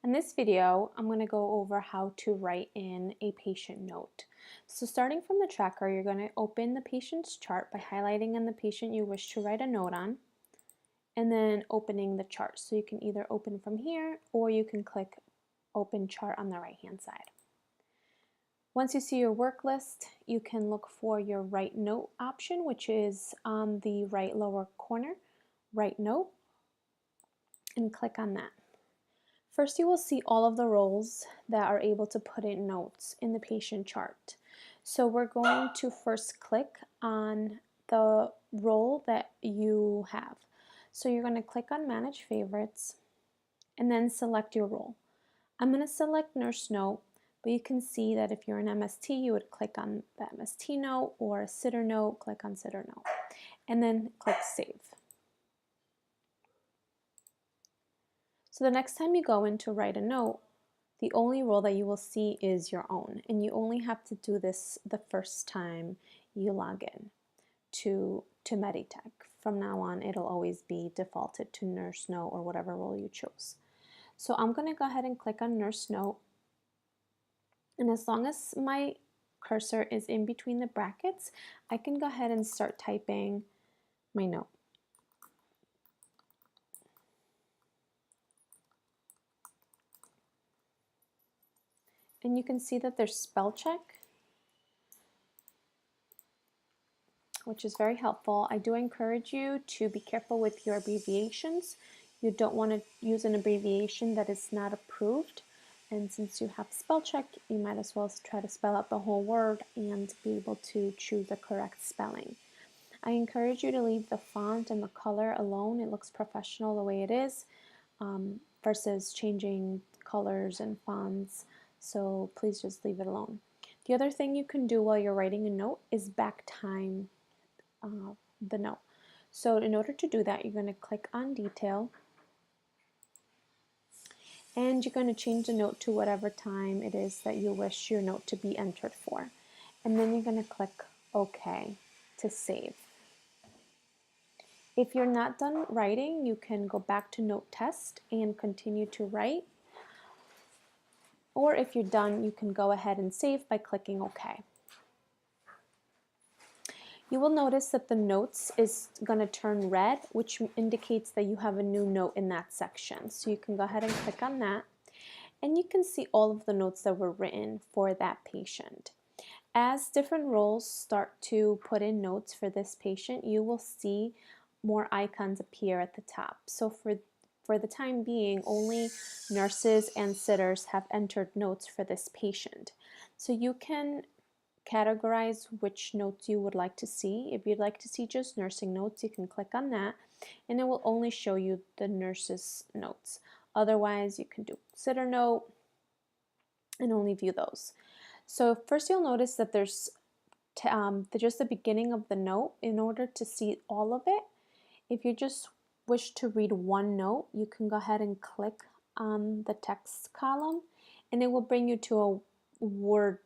In this video, I'm going to go over how to write in a patient note. So starting from the tracker, you're going to open the patient's chart by highlighting on the patient you wish to write a note on, and then opening the chart. So you can either open from here, or you can click Open Chart on the right-hand side. Once you see your work list, you can look for your Write Note option, which is on the right lower corner, Write Note, and click on that. First, you will see all of the roles that are able to put in notes in the patient chart. So we're going to first click on the role that you have. So you're going to click on Manage Favorites and then select your role. I'm going to select Nurse Note, but you can see that if you're an MST, you would click on the MST note, or a Sitter Note, click on Sitter Note, and then click Save. So the next time you go in to write a note, the only role that you will see is your own, and you only have to do this the first time you log in to Meditech. From now on, it'll always be defaulted to Nurse Note or whatever role you chose. So I'm going to go ahead and click on Nurse Note, and as long as my cursor is in between the brackets, I can go ahead and start typing my note. And you can see that there's spell check, which is very helpful. I do encourage you to be careful with your abbreviations. You don't want to use an abbreviation that is not approved. And since you have spell check, you might as well try to spell out the whole word and be able to choose the correct spelling. I encourage you to leave the font and the color alone. It looks professional the way it is, versus changing colors and fonts. So please just leave it alone. The other thing you can do while you're writing a note is back time the note. So in order to do that, you're going to click on Detail, and you're going to change the note to whatever time it is that you wish your note to be entered for. And then you're going to click OK to save. If you're not done writing, you can go back to Note Test and continue to write. Or if you're done, you can go ahead and save by clicking OK. You will notice that the notes is going to turn red, which indicates that you have a new note in that section. So you can go ahead and click on that, and you can see all of the notes that were written for that patient. As different roles start to put in notes for this patient, you will see more icons appear at the top. So for the time being, only nurses and sitters have entered notes for this patient. So you can categorize which notes you would like to see. If you'd like to see just nursing notes, you can click on that, and it will only show you the nurses' notes. Otherwise, you can do sitter note and only view those. So first you'll notice that there's just the beginning of the note. In order to see all of it, if you just wish to read one note, you can go ahead and click on the text column, and it will bring you to a Word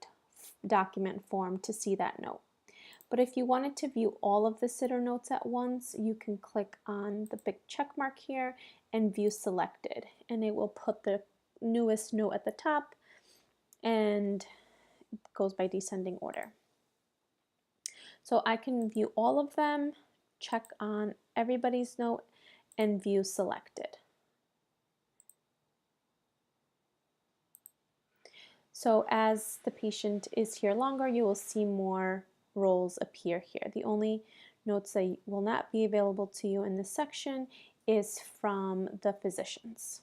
document form to see that note. But if you wanted to view all of the sitter notes at once, you can click on the big check mark here and view selected, and it will put the newest note at the top, and it goes by descending order. So I can view all of them, check on everybody's note, and view selected. So as the patient is here longer, you will see more roles appear here. The only notes that will not be available to you in this section is from the physicians.